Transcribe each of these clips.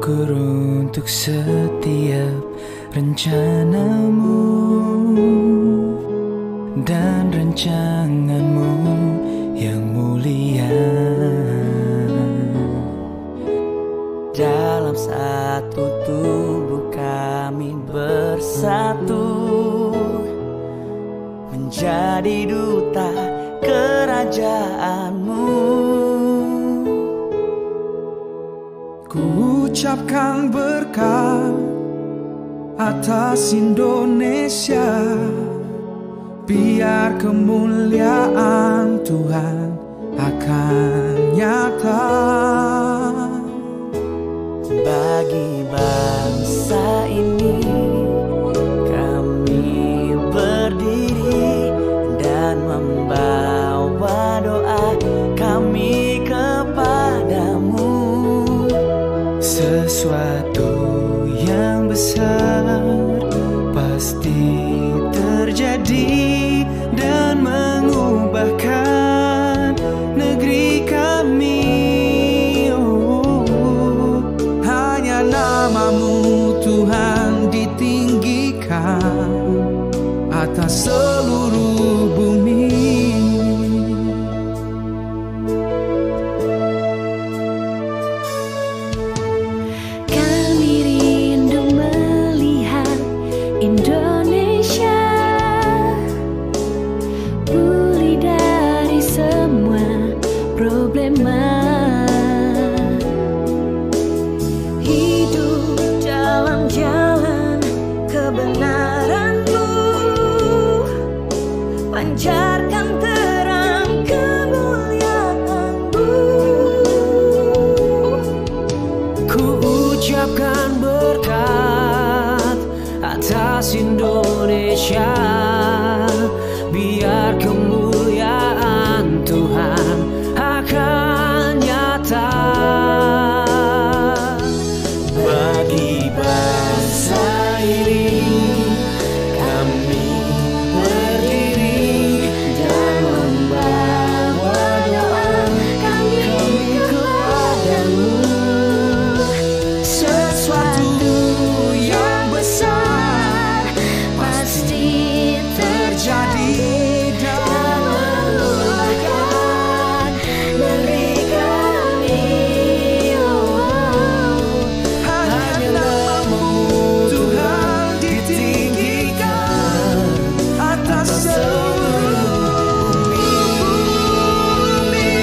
bersyukur untuk setiap rencanamu dan rancanganmu yang mulia. Dalam satu tubuh kami bersatu, menjadi duta kerajaanmu. Ku ucapkan berkat atas Indonesia, biar kemuliaan Tuhan akan nyata. Bagi bangsa ini kami berdiri dan membawa doa kami kepadamu. Sesuatu yang besar pasti terjadi dan mengubahkan negeri kami. Hanya namamu Tuhan ditinggikan atas seluruh bumi. Kami rindu melihat Indonesia pulih dari semua problema. Hidup dalam jalan kebenaran-Mu, pancarkan terang kemuliaan-Mu. Ku ucapkan berkat atas Indonesia, biar kemuliaan Tuhan akan nyata. Bagi bangsa ini kami berdiri dan membawa doa kami kepadamu. Sesuatu yang besar Pasti terjadi dan mengubahkan negeri kami. hanya namamu Tuhan ditinggikan atas seluruh bumi.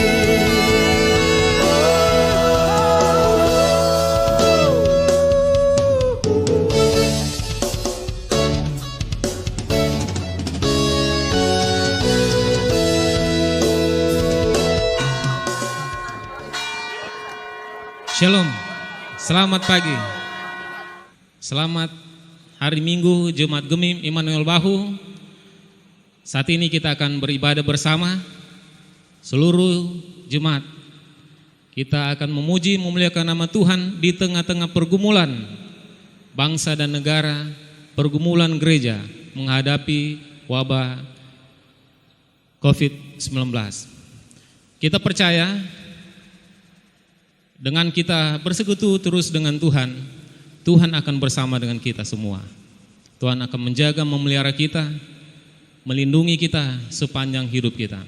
Shalom, selamat pagi. Selamat hari Minggu Jumat Gemim Immanuel Bahu. Saat ini kita akan beribadah bersama seluruh Jumat. Kita akan memuji memuliakan nama Tuhan di tengah-tengah pergumulan bangsa dan negara, pergumulan gereja menghadapi wabah COVID-19. Kita percaya dengan kita bersekutu terus dengan Tuhan, Tuhan akan bersama dengan kita semua. Tuhan akan menjaga, memelihara kita, melindungi kita sepanjang hidup kita.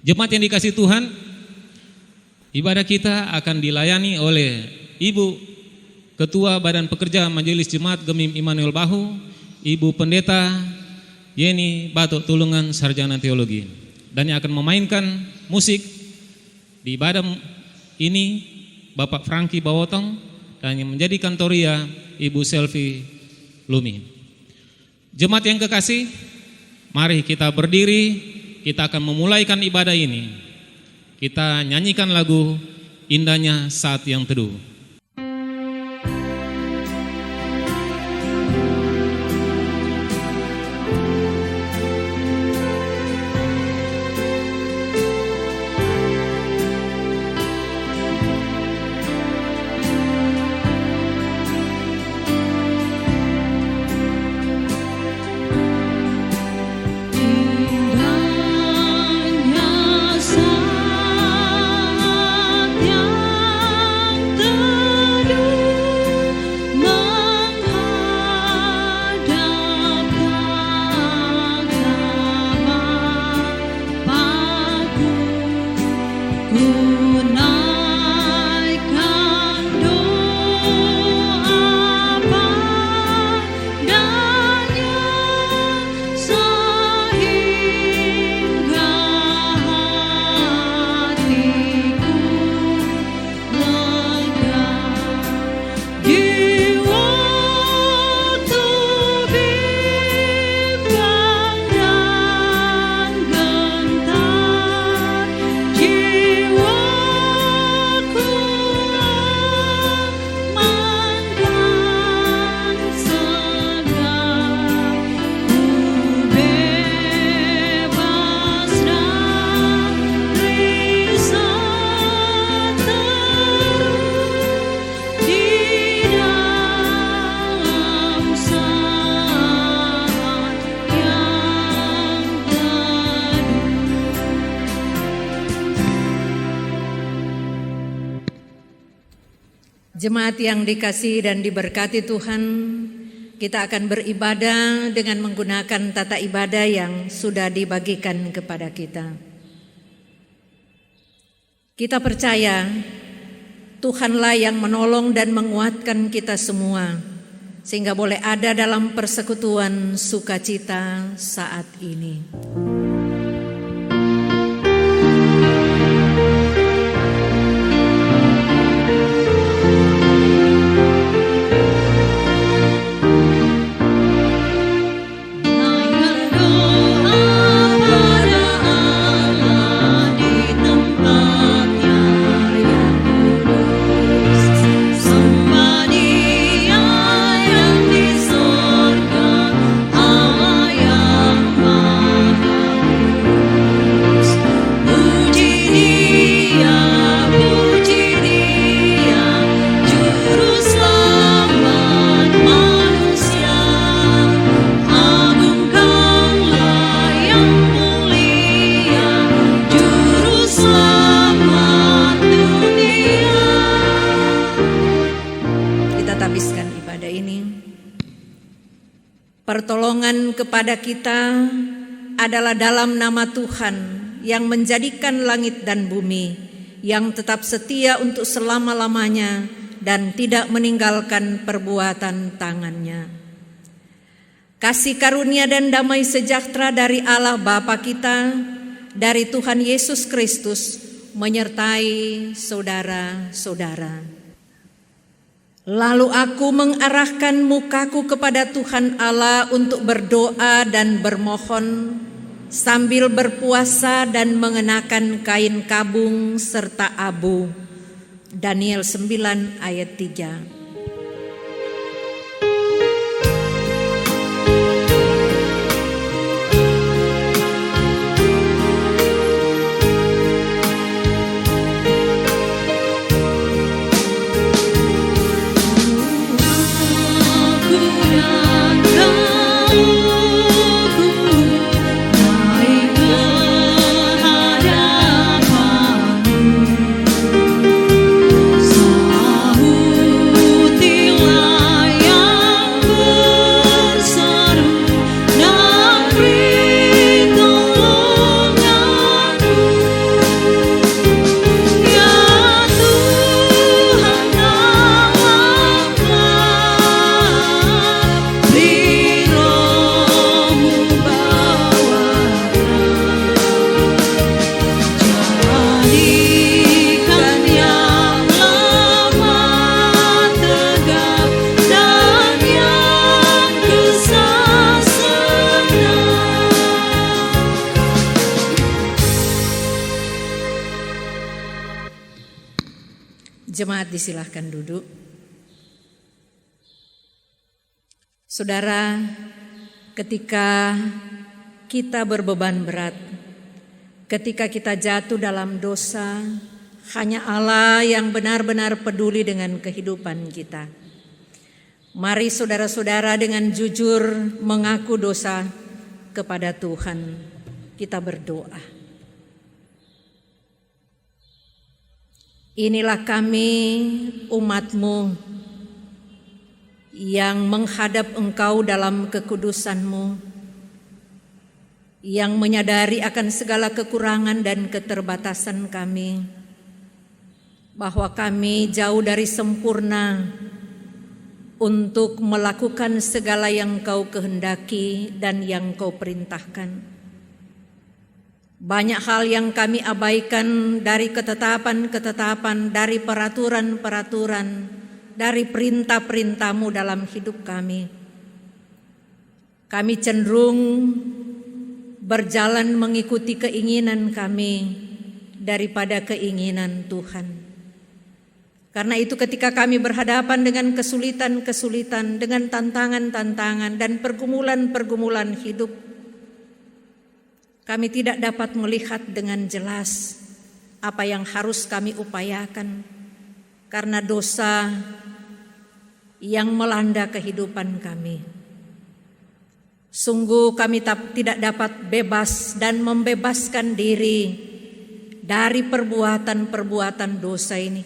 Jemaat yang dikasihi Tuhan, ibadah kita akan dilayani oleh Ibu Ketua Badan Pekerja Majelis Jemaat Gemim Immanuel Bahu, Ibu Pendeta Yeni Batok Tulungan Sarjana Teologi, dan yang akan memainkan musik di ibadah ini Bapak Franky Bawotong, dan yang menjadi kantoria Ibu Selvi Lumi. Jemaat yang kekasih, mari kita berdiri, kita akan memulaikan ibadah ini. Kita nyanyikan lagu Indahnya Saat Yang Teduh. Indahnya saat yang Jemaat yang dikasihi dan diberkati Tuhan, kita akan beribadah dengan menggunakan tata ibadah yang sudah dibagikan kepada kita. Kita percaya Tuhanlah yang menolong dan menguatkan kita semua, sehingga boleh ada dalam persekutuan sukacita saat ini. Pertolongan kepada kita adalah dalam nama Tuhan yang menjadikan langit dan bumi, yang tetap setia untuk selama-lamanya dan tidak meninggalkan perbuatan tangannya. Kasih karunia dan damai sejahtera dari Allah Bapa kita, dari Tuhan Yesus Kristus menyertai saudara-saudara. Lalu aku mengarahkan mukaku kepada Tuhan Allah untuk berdoa dan bermohon sambil berpuasa dan mengenakan kain kabung serta abu. Daniel 9 ayat 3. Jemaat disilahkan duduk. Saudara, ketika kita berbeban berat, ketika kita jatuh dalam dosa, hanya Allah yang benar-benar peduli dengan kehidupan kita. Mari saudara-saudara dengan jujur mengaku dosa kepada Tuhan. Kita berdoa. Inilah kami umat-Mu yang menghadap Engkau dalam kekudusan-Mu, yang menyadari akan segala kekurangan dan keterbatasan kami, bahwa kami jauh dari sempurna untuk melakukan segala yang Kau kehendaki dan yang Kau perintahkan. Banyak hal yang kami abaikan dari ketetapan-ketetapan, dari peraturan-peraturan, dari perintah-perintah-Mu dalam hidup kami. Kami cenderung berjalan mengikuti keinginan kami daripada keinginan Tuhan. Karena itu ketika kami berhadapan dengan kesulitan-kesulitan, dengan tantangan-tantangan dan pergumulan-pergumulan hidup, kami tidak dapat melihat dengan jelas apa yang harus kami upayakan karena dosa yang melanda kehidupan kami. Sungguh kami tidak dapat bebas dan membebaskan diri dari perbuatan-perbuatan dosa ini.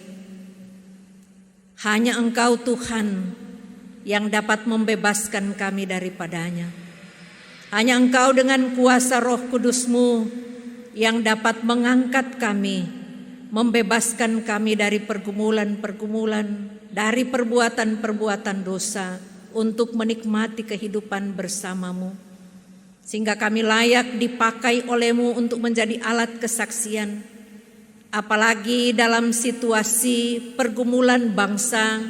Hanya Engkau Tuhan yang dapat membebaskan kami daripadanya. Hanya Engkau dengan kuasa Roh Kudus-Mu yang dapat mengangkat kami, membebaskan kami dari pergumulan-pergumulan, dari perbuatan-perbuatan dosa, untuk menikmati kehidupan bersama-Mu. Sehingga kami layak dipakai oleh-Mu untuk menjadi alat kesaksian, apalagi dalam situasi pergumulan bangsa,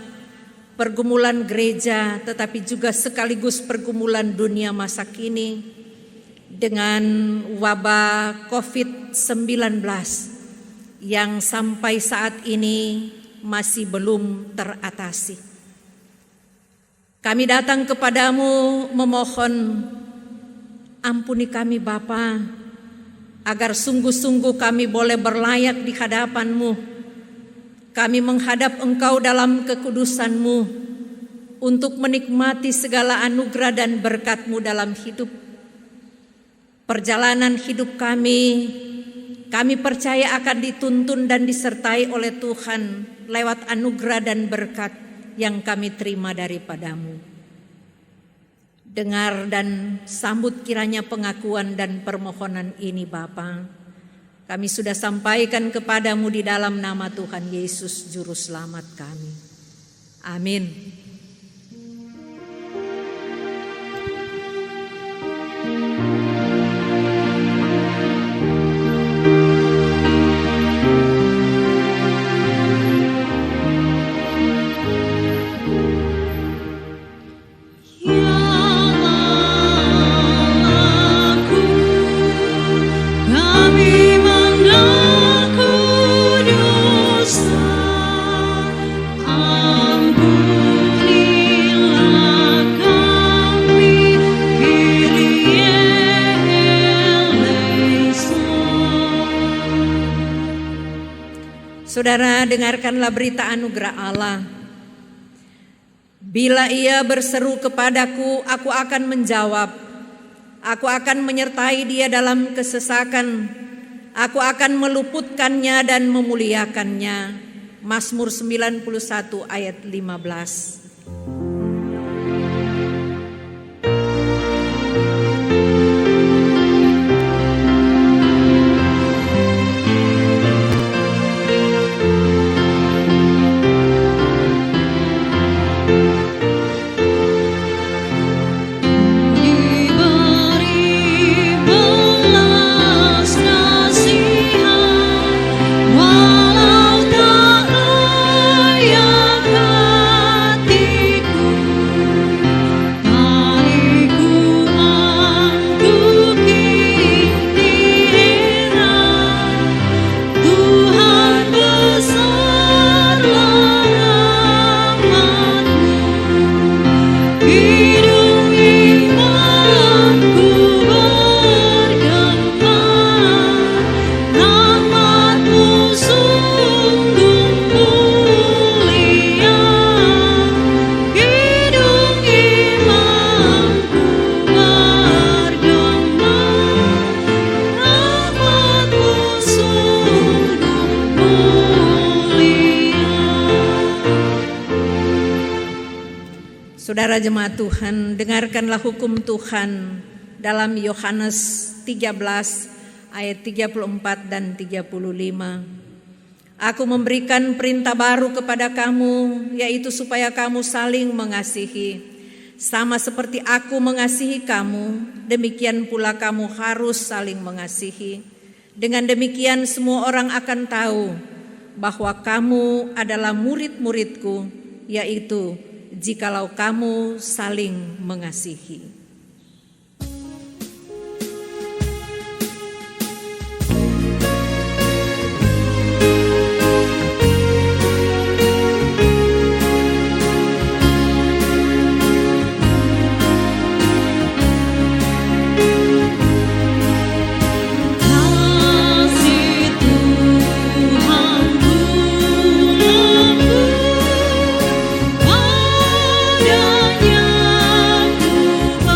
pergumulan gereja, tetapi juga sekaligus pergumulan dunia masa kini dengan wabah COVID-19 yang sampai saat ini masih belum teratasi. Kami datang kepadamu memohon, ampuni kami Bapa, agar sungguh-sungguh kami boleh berlayak di hadapan-Mu. Kami menghadap Engkau dalam kekudusan-Mu untuk menikmati segala anugerah dan berkat-Mu dalam hidup. Perjalanan hidup kami percaya akan dituntun dan disertai oleh Tuhan lewat anugerah dan berkat yang kami terima daripada-Mu. Dengar dan sambut kiranya pengakuan dan permohonan ini Bapa. Kami sudah sampaikan kepadamu di dalam nama Tuhan Yesus Juru Selamat kami. Amin. Saudara, dengarkanlah berita anugerah Allah. Bila ia berseru kepadaku, aku akan menjawab. Aku akan menyertai dia dalam kesesakan. Aku akan meluputkannya dan memuliakannya. Mazmur 91 ayat 15. Saudara jemaat Tuhan, dengarkanlah hukum Tuhan dalam Yohanes 13 ayat 34 dan 35. Aku memberikan perintah baru kepada kamu, yaitu supaya kamu saling mengasihi. Sama seperti aku mengasihi kamu, demikian pula kamu harus saling mengasihi. Dengan demikian semua orang akan tahu bahwa kamu adalah murid-muridku, yaitu jikalau kamu saling mengasihi. Padanya ku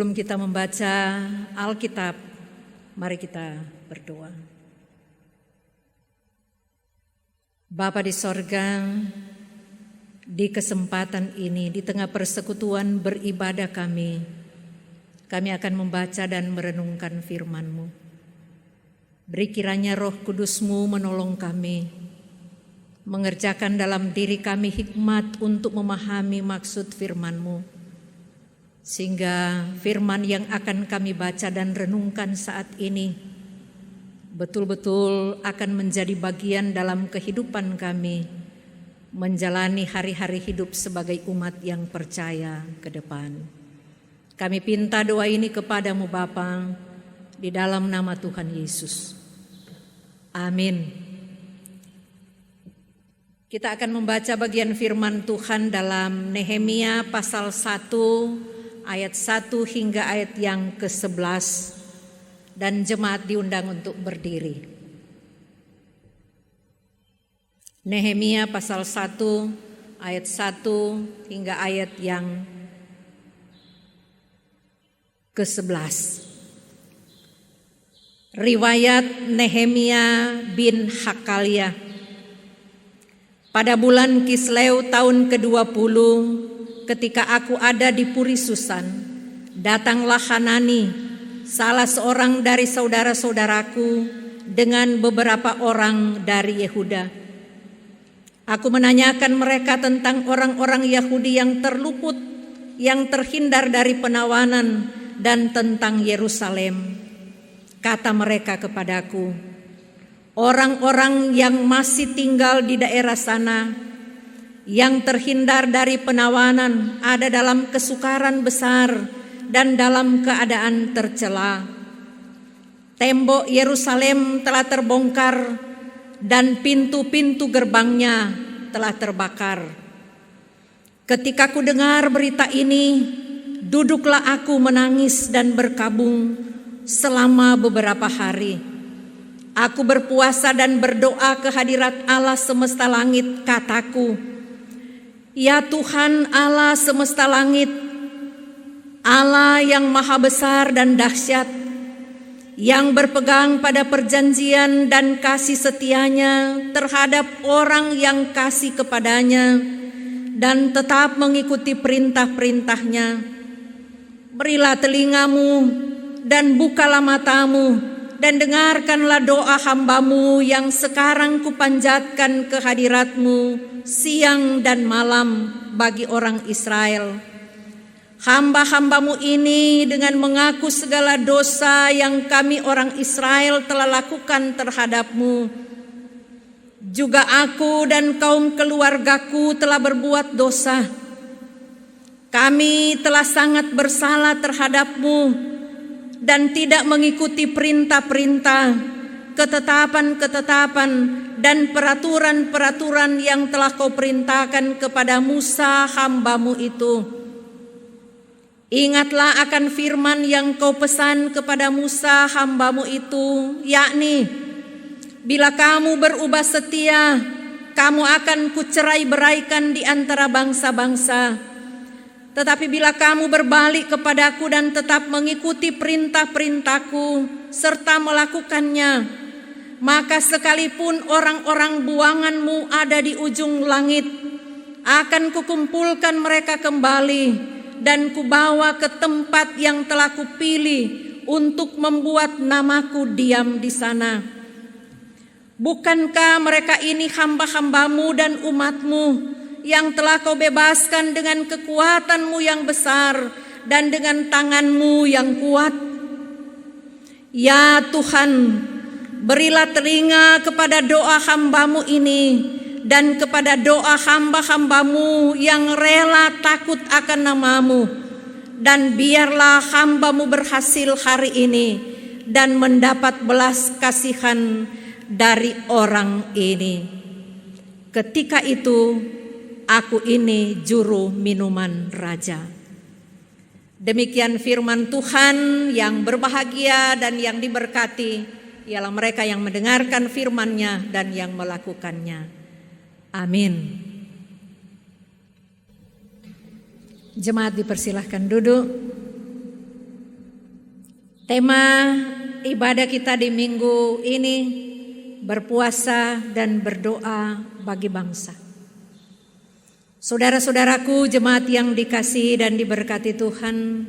Sebelum kita membaca Alkitab, mari kita berdoa. Bapa di sorga, di kesempatan ini, di tengah persekutuan beribadah kami akan membaca dan merenungkan firman-Mu. Beri kiranya Roh Kudus-Mu menolong kami, mengerjakan dalam diri kami hikmat untuk memahami maksud firman-Mu, sehingga firman yang akan kami baca dan renungkan saat ini betul-betul akan menjadi bagian dalam kehidupan kami, menjalani hari-hari hidup sebagai umat yang percaya ke depan. Kami pinta doa ini kepadamu Bapa, di dalam nama Tuhan Yesus. Amin. Kita akan membaca bagian firman Tuhan dalam Nehemia pasal 1 ayat 1 hingga ayat yang ke-11, dan jemaat diundang untuk berdiri. Nehemia pasal 1 ayat 1 hingga ayat yang ke-11. Riwayat Nehemia bin Hakalia. Pada bulan Kisleu tahun ke-20, ketika aku ada di Puri Susan, datanglah Hanani, salah seorang dari saudara-saudaraku, dengan beberapa orang dari Yehuda. Aku menanyakan mereka tentang orang-orang Yahudi yang terluput, yang terhindar dari penawanan, dan tentang Yerusalem. Kata mereka kepadaku, orang-orang yang masih tinggal di daerah sana, yang terhindar dari penawanan, ada dalam kesukaran besar dan dalam keadaan tercela. Tembok Yerusalem telah terbongkar dan pintu-pintu gerbangnya telah terbakar. Ketika ku dengar berita ini, duduklah aku menangis dan berkabung selama beberapa hari. Aku berpuasa dan berdoa ke hadirat Allah semesta langit, kataku, ya Tuhan Allah semesta langit, Allah yang maha besar dan dahsyat, yang berpegang pada perjanjian dan kasih setianya terhadap orang yang kasih kepadanya dan tetap mengikuti perintah-perintahnya. Berilah telingamu dan bukalah matamu dan dengarkanlah doa hamba-Mu yang sekarang kupanjatkan ke hadirat-Mu siang dan malam bagi orang Israel. Hamba-hamba-Mu ini dengan mengaku segala dosa yang kami orang Israel telah lakukan terhadap-Mu. Juga aku dan kaum keluargaku telah berbuat dosa. Kami telah sangat bersalah terhadap-Mu dan tidak mengikuti perintah-perintah, ketetapan-ketetapan dan peraturan-peraturan yang telah Kau perintahkan kepada Musa hamba-Mu itu. Ingatlah akan firman yang Kau pesan kepada Musa hamba-Mu itu, yakni, bila kamu berubah setia, kamu akan kucerai-beraikan di antara bangsa-bangsa. Tetapi bila kamu berbalik kepadaku dan tetap mengikuti perintah-perintahku serta melakukannya, maka sekalipun orang-orang buangan-Mu ada di ujung langit, akan kukumpulkan mereka kembali dan kubawa ke tempat yang telah kupilih untuk membuat namaku diam di sana. Bukankah mereka ini hamba-hamba-Mu dan umat-Mu yang telah Kau bebaskan dengan kekuatan-Mu yang besar dan dengan tangan-Mu yang kuat? Ya Tuhan, berilah telinga kepada doa hamba-Mu ini dan kepada doa hamba-hamba-Mu yang rela takut akan nama-Mu, dan biarlah hamba-Mu berhasil hari ini dan mendapat belas kasihan dari orang ini. Ketika itu aku ini juru minuman raja. Demikian firman Tuhan. Yang berbahagia dan yang diberkati ialah mereka yang mendengarkan firman-Nya dan yang melakukannya. Amin. Jemaat dipersilahkan duduk. Tema ibadah kita di minggu ini berpuasa dan berdoa bagi bangsa. Saudara-saudaraku, jemaat yang dikasihi dan diberkati Tuhan,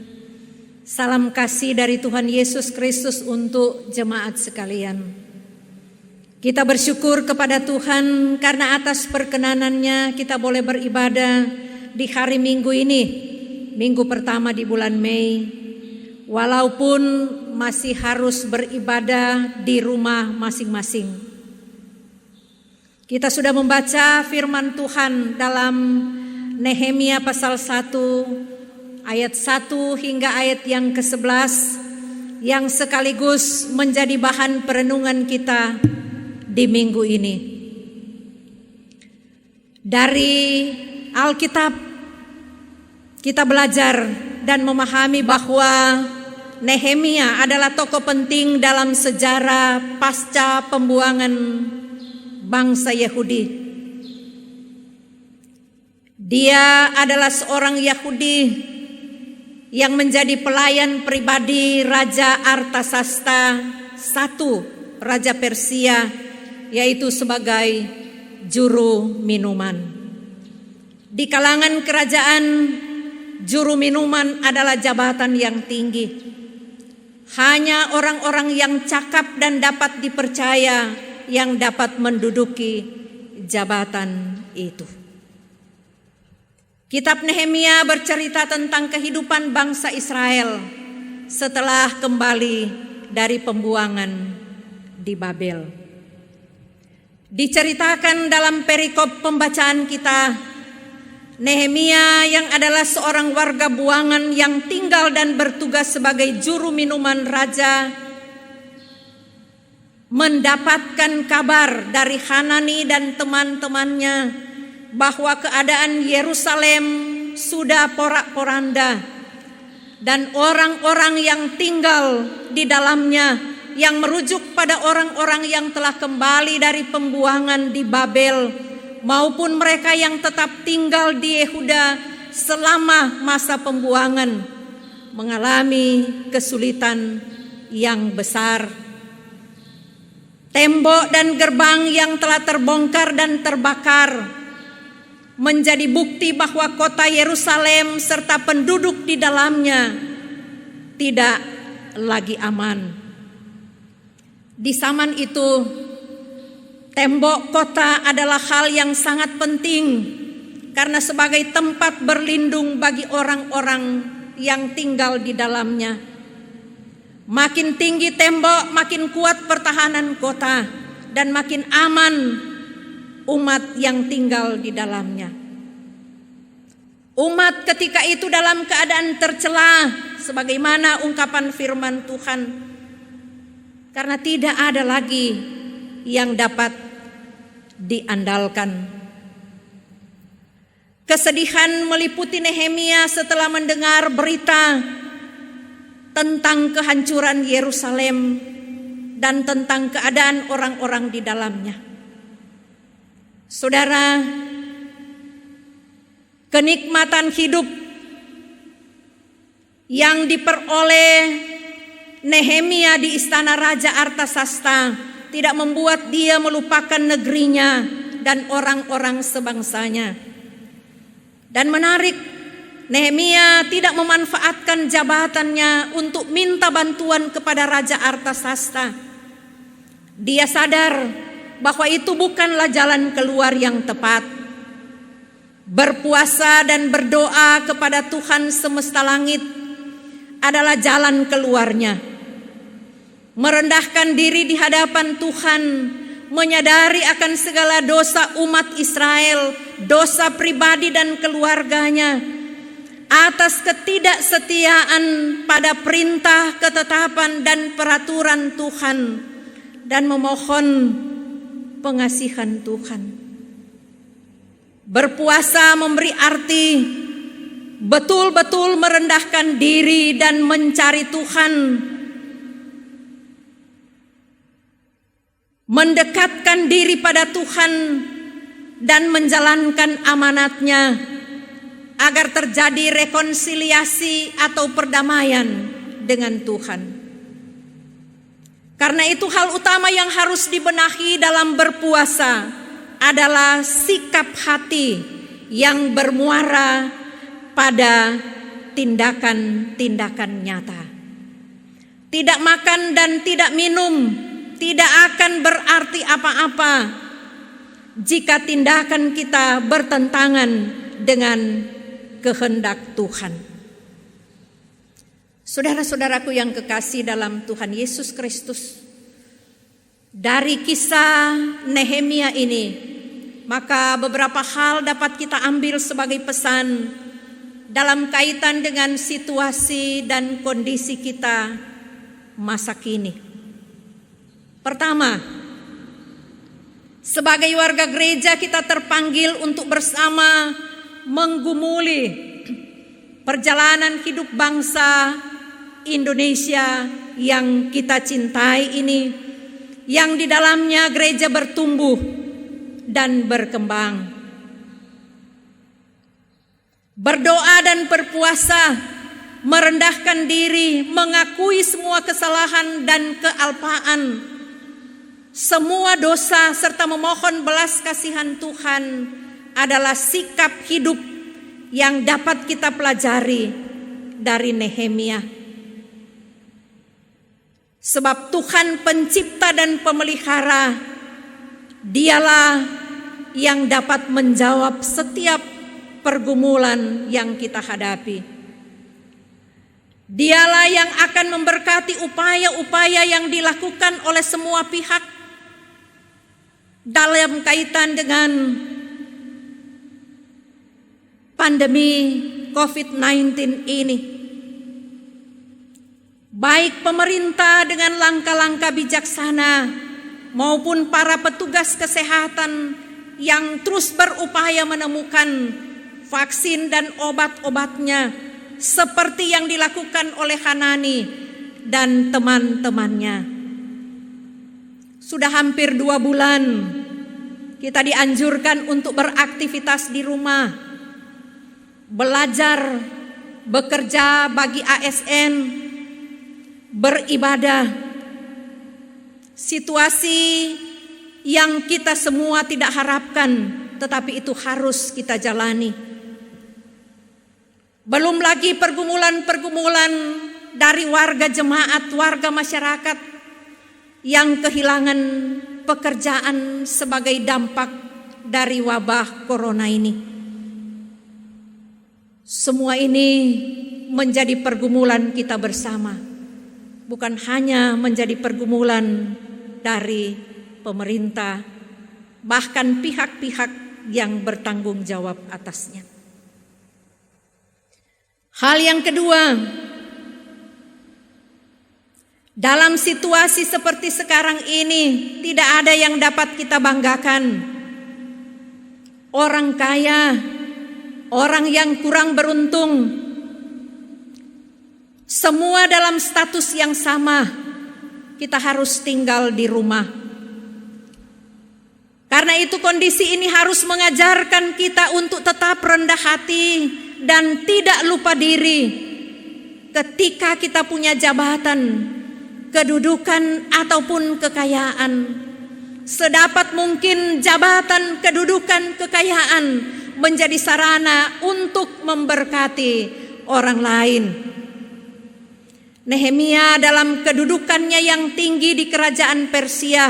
salam kasih dari Tuhan Yesus Kristus untuk jemaat sekalian. Kita bersyukur kepada Tuhan karena atas perkenanannya kita boleh beribadah di hari Minggu ini, minggu pertama di bulan Mei. Walaupun masih harus beribadah di rumah masing-masing. Kita sudah membaca firman Tuhan dalam Nehemia pasal 1 ayat 1 hingga ayat yang ke-11 yang sekaligus menjadi bahan perenungan kita di minggu ini. Dari Alkitab kita belajar dan memahami bahwa Nehemia adalah tokoh penting dalam sejarah pasca pembuangan bangsa Yahudi. Dia adalah seorang Yahudi yang menjadi pelayan pribadi Raja Artasasta I, Raja Persia, yaitu sebagai juru minuman. Di kalangan kerajaan, juru minuman adalah jabatan yang tinggi. Hanya orang-orang yang cakap dan dapat dipercaya yang dapat menduduki jabatan itu. Kitab Nehemia bercerita tentang kehidupan bangsa Israel setelah kembali dari pembuangan di Babel. Diceritakan dalam perikop pembacaan kita, Nehemia yang adalah seorang warga buangan yang tinggal dan bertugas sebagai juru minuman raja mendapatkan kabar dari Hanani dan teman-temannya bahwa keadaan Yerusalem sudah porak-poranda dan orang-orang yang tinggal di dalamnya yang merujuk pada orang-orang yang telah kembali dari pembuangan di Babel maupun mereka yang tetap tinggal di Yehuda selama masa pembuangan mengalami kesulitan yang besar. Tembok dan gerbang yang telah terbongkar dan terbakar menjadi bukti bahwa kota Yerusalem serta penduduk di dalamnya tidak lagi aman. Di zaman itu, tembok kota adalah hal yang sangat penting karena sebagai tempat berlindung bagi orang-orang yang tinggal di dalamnya. Makin tinggi tembok, makin kuat pertahanan kota dan makin aman umat yang tinggal di dalamnya. Umat ketika itu dalam keadaan tercela sebagaimana ungkapan firman Tuhan, karena tidak ada lagi yang dapat diandalkan. Kesedihan meliputi Nehemia setelah mendengar berita tentang kehancuran Yerusalem dan tentang keadaan orang-orang di dalamnya. Saudara, kenikmatan hidup yang diperoleh Nehemia di istana Raja Artasasta tidak membuat dia melupakan negerinya dan orang-orang sebangsanya. Dan menarik, Nehemia tidak memanfaatkan jabatannya untuk minta bantuan kepada Raja Artasasta. Dia sadar bahwa itu bukanlah jalan keluar yang tepat. Berpuasa dan berdoa kepada Tuhan semesta langit adalah jalan keluarnya. Merendahkan diri di hadapan Tuhan, menyadari akan segala dosa umat Israel, dosa pribadi dan keluarganya, atas ketidaksetiaan pada perintah, ketetapan dan peraturan Tuhan, dan memohon pengasihan Tuhan. Berpuasa memberi arti betul-betul merendahkan diri dan mencari Tuhan, mendekatkan diri pada Tuhan dan menjalankan amanatnya agar terjadi rekonsiliasi atau perdamaian dengan Tuhan. Karena itu hal utama yang harus dibenahi dalam berpuasa adalah sikap hati yang bermuara pada tindakan-tindakan nyata. Tidak makan dan tidak minum tidak akan berarti apa-apa jika tindakan kita bertentangan dengan kehendak Tuhan. Saudara-saudaraku yang kekasih dalam Tuhan Yesus Kristus, dari kisah Nehemia ini, maka beberapa hal dapat kita ambil sebagai pesan dalam kaitan dengan situasi dan kondisi kita masa kini. Pertama, sebagai warga gereja kita terpanggil untuk bersama menggumuli perjalanan hidup bangsa Indonesia yang kita cintai ini, yang di dalamnya gereja bertumbuh dan berkembang. Berdoa dan berpuasa, merendahkan diri, mengakui semua kesalahan dan kealpaan, semua dosa serta memohon belas kasihan Tuhan adalah sikap hidup yang dapat kita pelajari dari Nehemia. Sebab Tuhan pencipta dan pemelihara, Dialah yang dapat menjawab setiap pergumulan yang kita hadapi. Dialah yang akan memberkati upaya-upaya yang dilakukan oleh semua pihak dalam kaitan dengan pandemi COVID-19 ini. Baik pemerintah dengan langkah-langkah bijaksana maupun para petugas kesehatan yang terus berupaya menemukan vaksin dan obat-obatnya seperti yang dilakukan oleh Hanani dan teman-temannya. Sudah hampir 2 bulan kita dianjurkan untuk beraktivitas di rumah, belajar, bekerja bagi ASN, beribadah. Situasi yang kita semua tidak harapkan, tetapi itu harus kita jalani. Belum lagi pergumulan-pergumulan dari warga jemaat, warga masyarakat yang kehilangan pekerjaan sebagai dampak dari wabah corona ini. Semua ini menjadi pergumulan kita bersama, bukan hanya menjadi pergumulan dari pemerintah, bahkan pihak-pihak yang bertanggung jawab atasnya. Hal yang kedua, dalam situasi seperti sekarang ini tidak ada yang dapat kita banggakan. Orang kaya, orang yang kurang beruntung, semua dalam status yang sama. Kita harus tinggal di rumah. Karena itu kondisi ini harus mengajarkan kita untuk tetap rendah hati dan tidak lupa diri ketika kita punya jabatan, kedudukan ataupun kekayaan. Sedapat mungkin jabatan, kedudukan, kekayaan menjadi sarana untuk memberkati orang lain. Nehemia dalam kedudukannya yang tinggi di kerajaan Persia,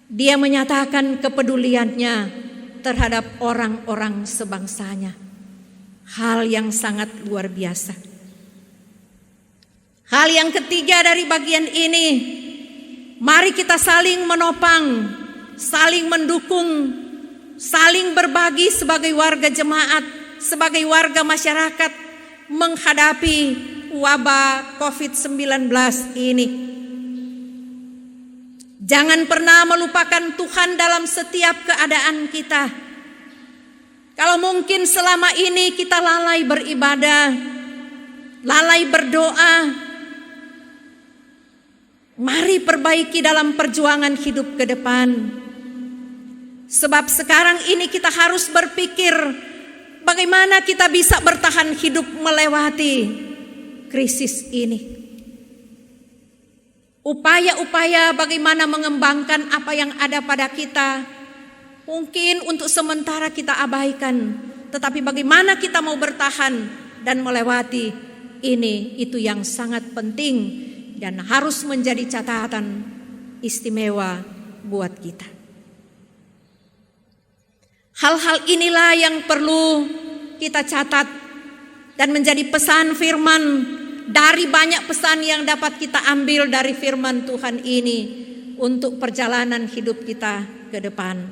dia menyatakan kepeduliannya terhadap orang-orang sebangsanya. Hal yang sangat luar biasa. Hal yang ketiga dari bagian ini, mari kita saling menopang, saling mendukung, saling berbagi sebagai warga jemaat, sebagai warga masyarakat menghadapi wabah COVID-19 ini. Jangan pernah melupakan Tuhan dalam setiap keadaan kita. Kalau mungkin selama ini kita lalai beribadah, lalai berdoa, mari perbaiki dalam perjuangan hidup ke depan. Sebab sekarang ini kita harus berpikir bagaimana kita bisa bertahan hidup melewati krisis ini. upaya-upaya bagaimana mengembangkan apa yang ada pada kita, mungkin untuk sementara kita abaikan, tetapi bagaimana kita mau bertahan dan melewati ini, itu yang sangat penting dan harus menjadi catatan istimewa buat kita. Hal-hal inilah yang perlu kita catat dan menjadi pesan firman dari banyak pesan yang dapat kita ambil dari firman Tuhan ini untuk perjalanan hidup kita ke depan.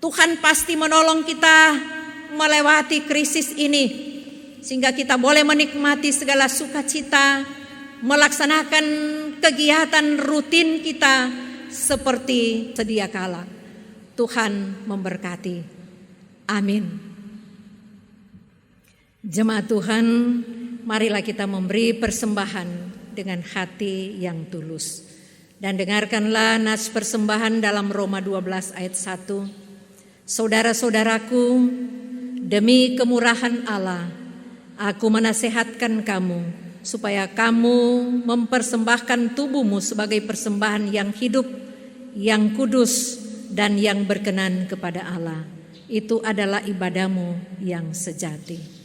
Tuhan pasti menolong kita melewati krisis ini sehingga kita boleh menikmati segala sukacita, melaksanakan kegiatan rutin kita seperti sedia kala. Tuhan memberkati. Amin. Jemaat Tuhan, marilah kita memberi persembahan dengan hati yang tulus. Dan dengarkanlah nas persembahan dalam Roma 12 ayat 1. Saudara-saudaraku, demi kemurahan Allah, aku menasehatkan kamu supaya kamu mempersembahkan tubuhmu sebagai persembahan yang hidup, yang kudus, dan yang berkenan kepada Allah. Itu adalah ibadahmu yang sejati.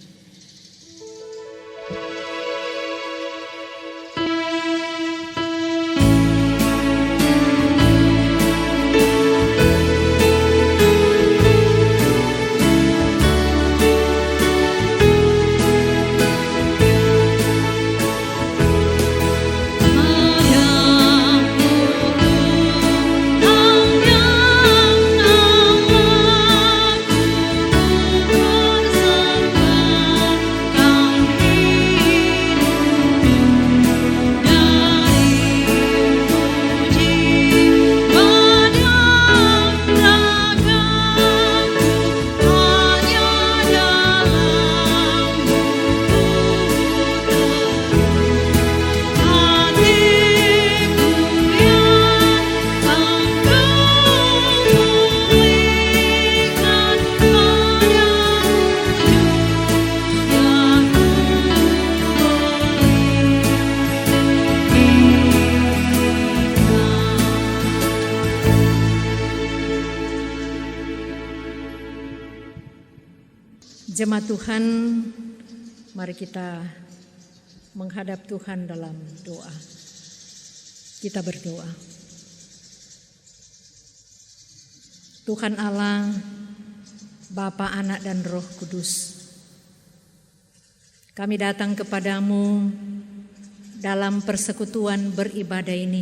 Jemaat Tuhan, mari kita menghadap Tuhan dalam doa. Kita berdoa. Tuhan Allah, Bapa, Anak, dan Roh Kudus, kami datang kepadamu dalam persekutuan beribadah ini.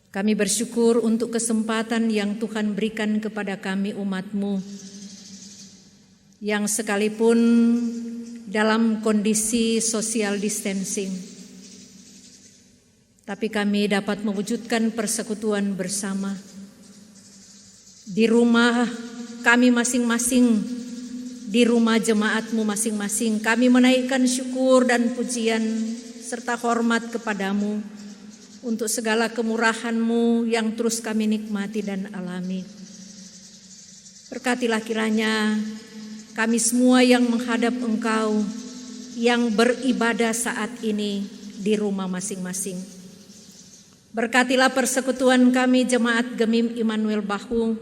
Kami bersyukur untuk kesempatan yang Tuhan berikan kepada kami umat-Mu, yang sekalipun dalam kondisi social distancing, tapi kami dapat mewujudkan persekutuan bersama di rumah kami masing-masing, di rumah jemaat-Mu masing-masing. Kami menaikkan syukur dan pujian serta hormat kepadamu untuk segala kemurahan-Mu yang terus kami nikmati dan alami. Berkatilah kiranya kami semua yang menghadap Engkau, yang beribadah saat ini di rumah masing-masing. Berkatilah persekutuan kami jemaat Gemim Immanuel Bahu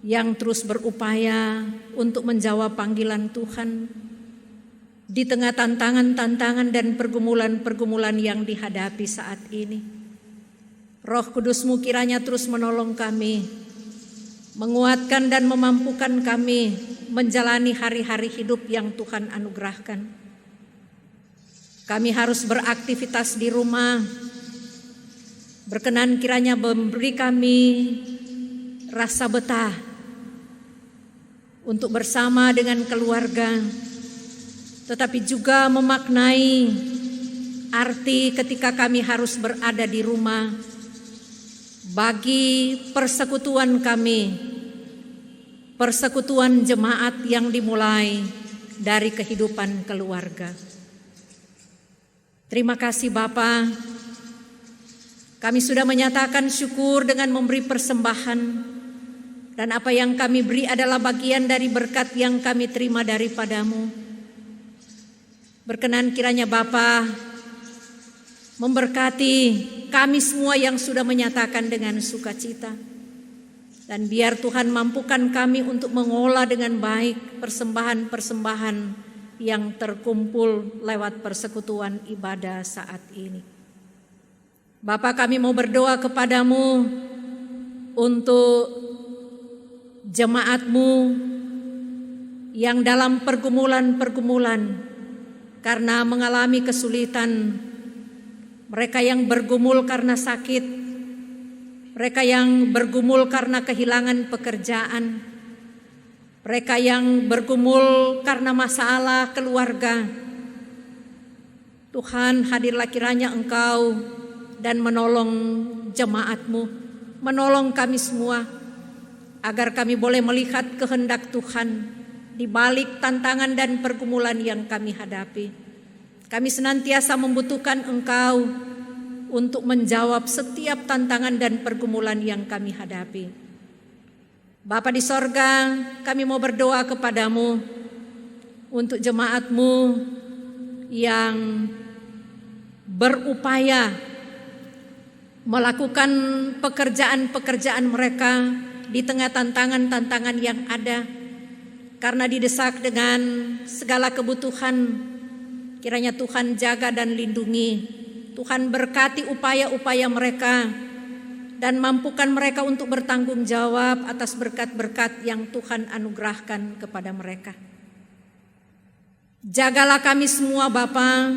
yang terus berupaya untuk menjawab panggilan Tuhan di tengah tantangan-tantangan dan pergumulan-pergumulan yang dihadapi saat ini. Roh Kudus-Mu kiranya terus menolong kami, menguatkan dan memampukan kami menjalani hari-hari hidup yang Tuhan anugerahkan. Kami harus beraktivitas di rumah. Berkenan kiranya memberi kami rasa betah untuk bersama dengan keluarga, tetapi juga memaknai arti ketika kami harus berada di rumah bagi persekutuan kami, persekutuan jemaat yang dimulai dari kehidupan keluarga. Terima kasih Bapa, kami sudah menyatakan syukur dengan memberi persembahan, dan apa yang kami beri adalah bagian dari berkat yang kami terima daripadamu. Berkenan kiranya Bapa, memberkati kami semua yang sudah menyatakan dengan sukacita. Dan biar Tuhan mampukan kami untuk mengolah dengan baik persembahan-persembahan yang terkumpul lewat persekutuan ibadah saat ini. Bapa, kami mau berdoa kepadamu untuk jemaat-Mu yang dalam pergumulan-pergumulan karena mengalami kesulitan, mereka yang bergumul karena sakit, mereka yang bergumul karena kehilangan pekerjaan, mereka yang bergumul karena masalah keluarga. Tuhan, hadirlah kiranya Engkau dan menolong jemaat-Mu, menolong kami semua, agar kami boleh melihat kehendak Tuhan di balik tantangan dan pergumulan yang kami hadapi. Kami senantiasa membutuhkan Engkau untuk menjawab setiap tantangan dan pergumulan yang kami hadapi. Bapa di sorga, kami mau berdoa kepadamu untuk jemaat-Mu yang berupaya melakukan pekerjaan-pekerjaan mereka di tengah tantangan-tantangan yang ada, karena didesak dengan segala kebutuhan. Kiranya Tuhan jaga dan lindungi, Tuhan berkati upaya-upaya mereka, dan mampukan mereka untuk bertanggung jawab atas berkat-berkat yang Tuhan anugerahkan kepada mereka. Jagalah kami semua Bapa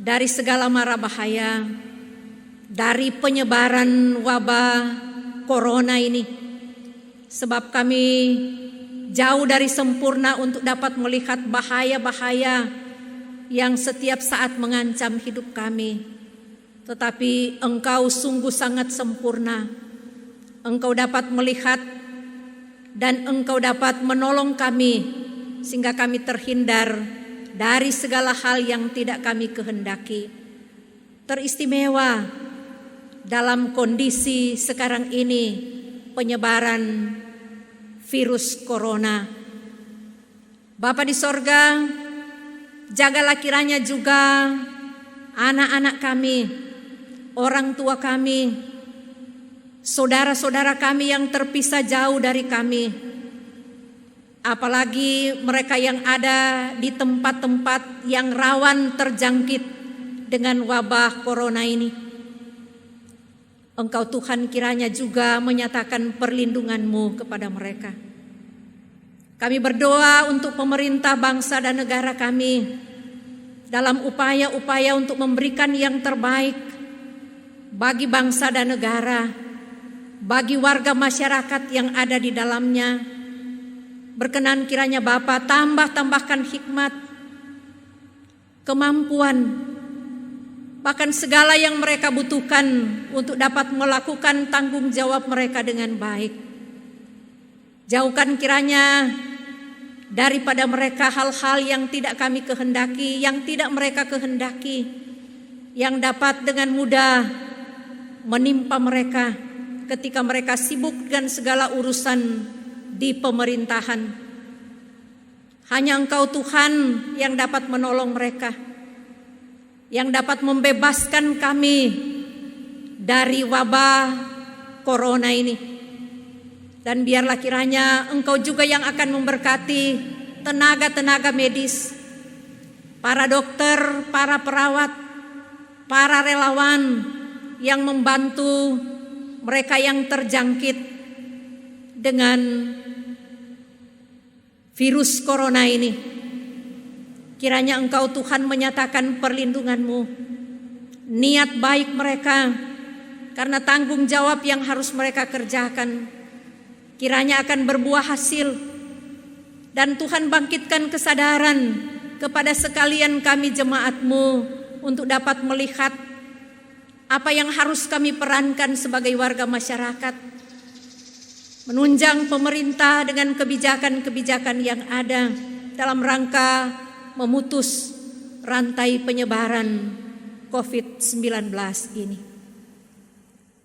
dari segala mara bahaya, dari penyebaran wabah corona ini, sebab kami jauh dari sempurna untuk dapat melihat bahaya-bahaya yang setiap saat mengancam hidup kami. Tetapi Engkau sungguh sangat sempurna. Engkau dapat melihat dan Engkau dapat menolong kami, sehingga kami terhindar dari segala hal yang tidak kami kehendaki. Teristimewa dalam kondisi sekarang ini, penyebaran virus corona. Bapa di sorga, jagalah kiranya juga anak-anak kami, orang tua kami, saudara-saudara kami yang terpisah jauh dari kami, apalagi mereka yang ada di tempat-tempat yang rawan terjangkit dengan wabah corona ini. Engkau Tuhan kiranya juga menyatakan perlindungan-Mu kepada mereka. Kami berdoa untuk pemerintah bangsa dan negara kami dalam upaya-upaya untuk memberikan yang terbaik bagi bangsa dan negara, bagi warga masyarakat yang ada di dalamnya. Berkenan kiranya Bapa tambahkan hikmat, kemampuan, bahkan segala yang mereka butuhkan untuk dapat melakukan tanggung jawab mereka dengan baik. Jauhkan kiranya daripada mereka hal-hal yang tidak kami kehendaki, yang tidak mereka kehendaki, yang dapat dengan mudah menimpa mereka ketika mereka sibuk dengan segala urusan di pemerintahan. Hanya Engkau Tuhan yang dapat menolong mereka, yang dapat membebaskan kami dari wabah corona ini. Dan biarlah kiranya Engkau juga yang akan memberkati tenaga-tenaga medis, para dokter, para perawat, para relawan yang membantu mereka yang terjangkit dengan virus corona ini. Kiranya Engkau Tuhan menyatakan perlindungan-Mu, niat baik mereka, karena tanggung jawab yang harus mereka kerjakan kiranya akan berbuah hasil. Dan Tuhan bangkitkan kesadaran kepada sekalian kami jemaat-Mu untuk dapat melihat apa yang harus kami perankan sebagai warga masyarakat, menunjang pemerintah dengan kebijakan-kebijakan yang ada dalam rangka memutus rantai penyebaran COVID-19 ini.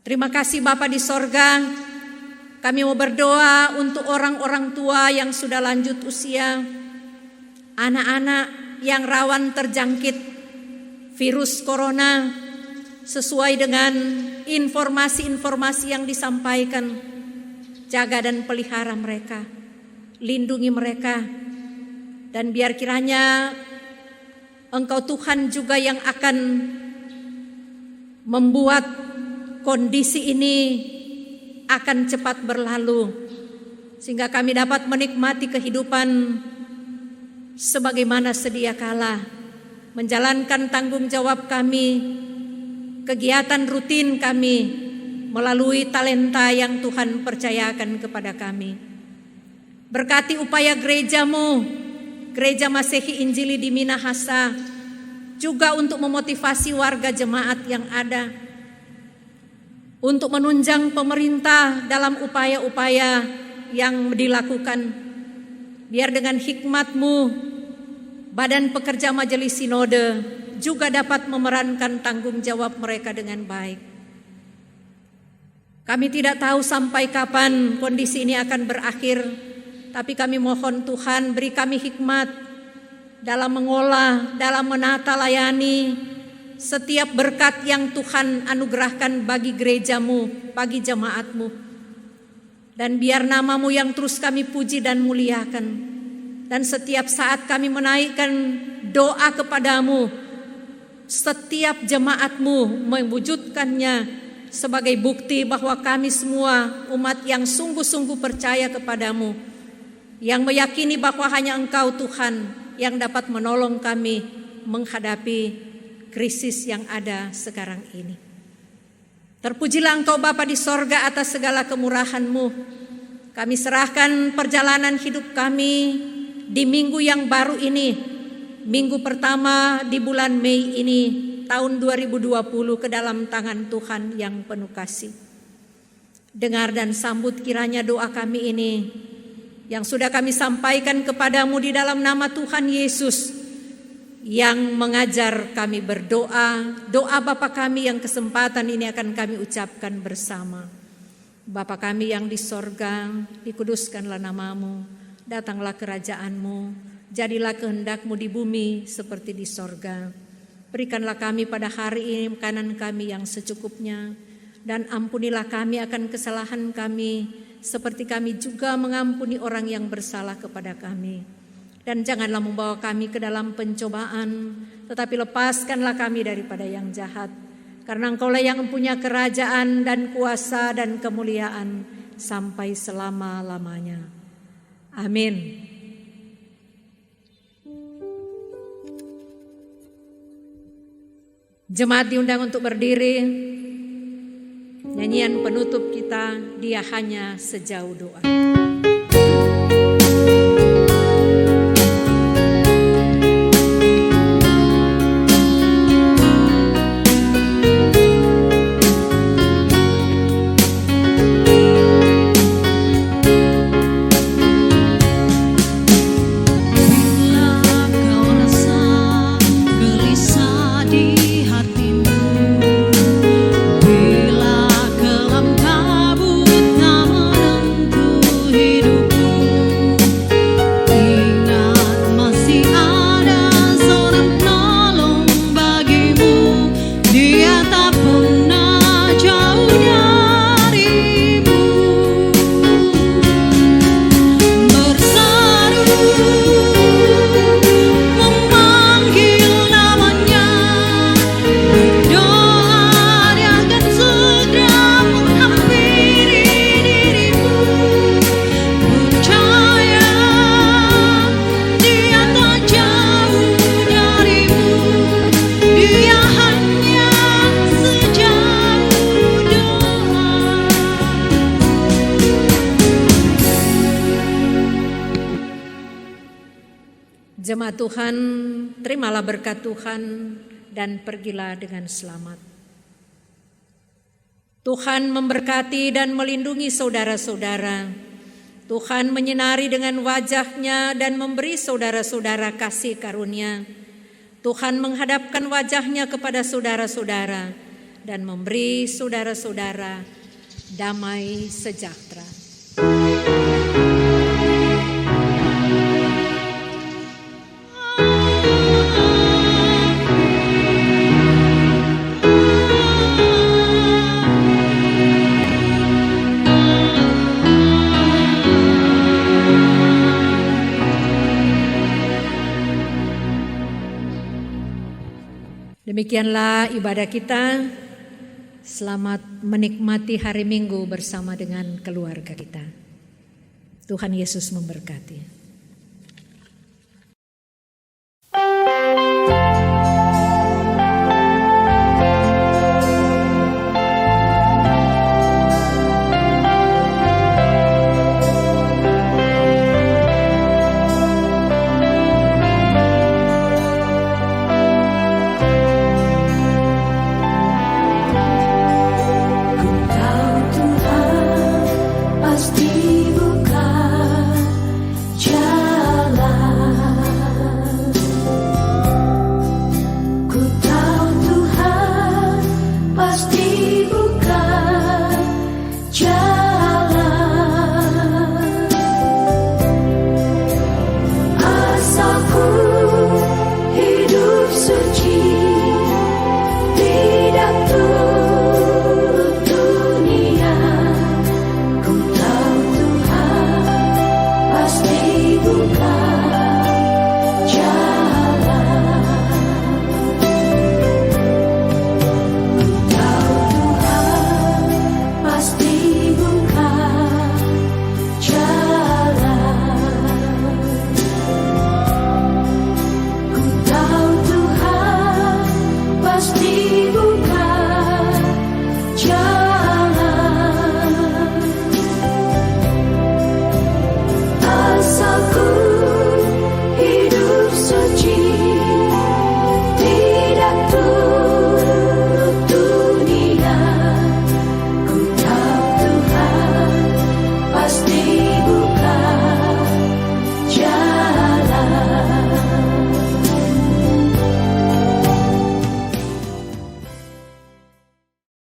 Terima kasih Bapa di sorga. Kami mau berdoa untuk orang-orang tua yang sudah lanjut usia, anak-anak yang rawan terjangkit virus corona, sesuai dengan informasi-informasi yang disampaikan. Jaga dan pelihara mereka, lindungi mereka, dan biar kiranya Engkau Tuhan juga yang akan membuat kondisi ini akan cepat berlalu, sehingga kami dapat menikmati kehidupan sebagaimana sedia kala, menjalankan tanggung jawab kami, kegiatan rutin kami melalui talenta yang Tuhan percayakan kepada kami. Berkati upaya gerejamu, Gereja Masehi Injili di Minahasa, juga untuk memotivasi warga jemaat yang ada, untuk menunjang pemerintah dalam upaya-upaya yang dilakukan. Biar dengan hikmat-Mu, Badan Pekerja Majelis Sinode juga dapat memerankan tanggung jawab mereka dengan baik. Kami tidak tahu sampai kapan kondisi ini akan berakhir, tapi kami mohon Tuhan beri kami hikmat dalam mengolah, dalam menata layani setiap berkat yang Tuhan anugerahkan bagi gerejamu, bagi jemaatmu. Dan biar nama-Mu yang terus kami puji dan muliakan. Dan setiap saat kami menaikkan doa kepadamu, setiap jemaat-Mu mewujudkannya sebagai bukti bahwa kami semua umat yang sungguh-sungguh percaya kepadamu, yang meyakini bahwa hanya Engkau Tuhan yang dapat menolong kami menghadapi krisis yang ada sekarang ini. Terpujilah Engkau Bapa di sorga atas segala kemurahan-Mu. Kami serahkan perjalanan hidup kami di minggu yang baru ini, minggu pertama di bulan Mei ini, tahun 2020 ke dalam tangan Tuhan yang penuh kasih. Dengar dan sambut kiranya doa kami ini yang sudah kami sampaikan kepadamu di dalam nama Tuhan Yesus, yang mengajar kami berdoa. Doa Bapa kami yang kesempatan ini akan kami ucapkan bersama. Bapa kami yang di sorga, dikuduskanlah namamu, datanglah kerajaan-Mu, jadilah kehendak-Mu di bumi seperti di sorga. Berikanlah kami pada hari ini makanan kami yang secukupnya, dan ampunilah kami akan kesalahan kami, seperti kami juga mengampuni orang yang bersalah kepada kami. Dan janganlah membawa kami ke dalam pencobaan, tetapi lepaskanlah kami daripada yang jahat. Karena Engkaulah yang mempunyai kerajaan dan kuasa dan kemuliaan sampai selama-lamanya. Amin. Jemaat diundang untuk berdiri. Nyanyian penutup kita, Dia Hanya Sejauh Doa. Jemaat Tuhan, terimalah berkat Tuhan dan pergilah dengan selamat. Tuhan memberkati dan melindungi saudara-saudara. Tuhan menyinari dengan wajah-Nya dan memberi saudara-saudara kasih karunia. Tuhan menghadapkan wajah-Nya kepada saudara-saudara dan memberi saudara-saudara damai sejahtera. Demikianlah ibadah kita. Selamat menikmati hari Minggu bersama dengan keluarga kita. Tuhan Yesus memberkati.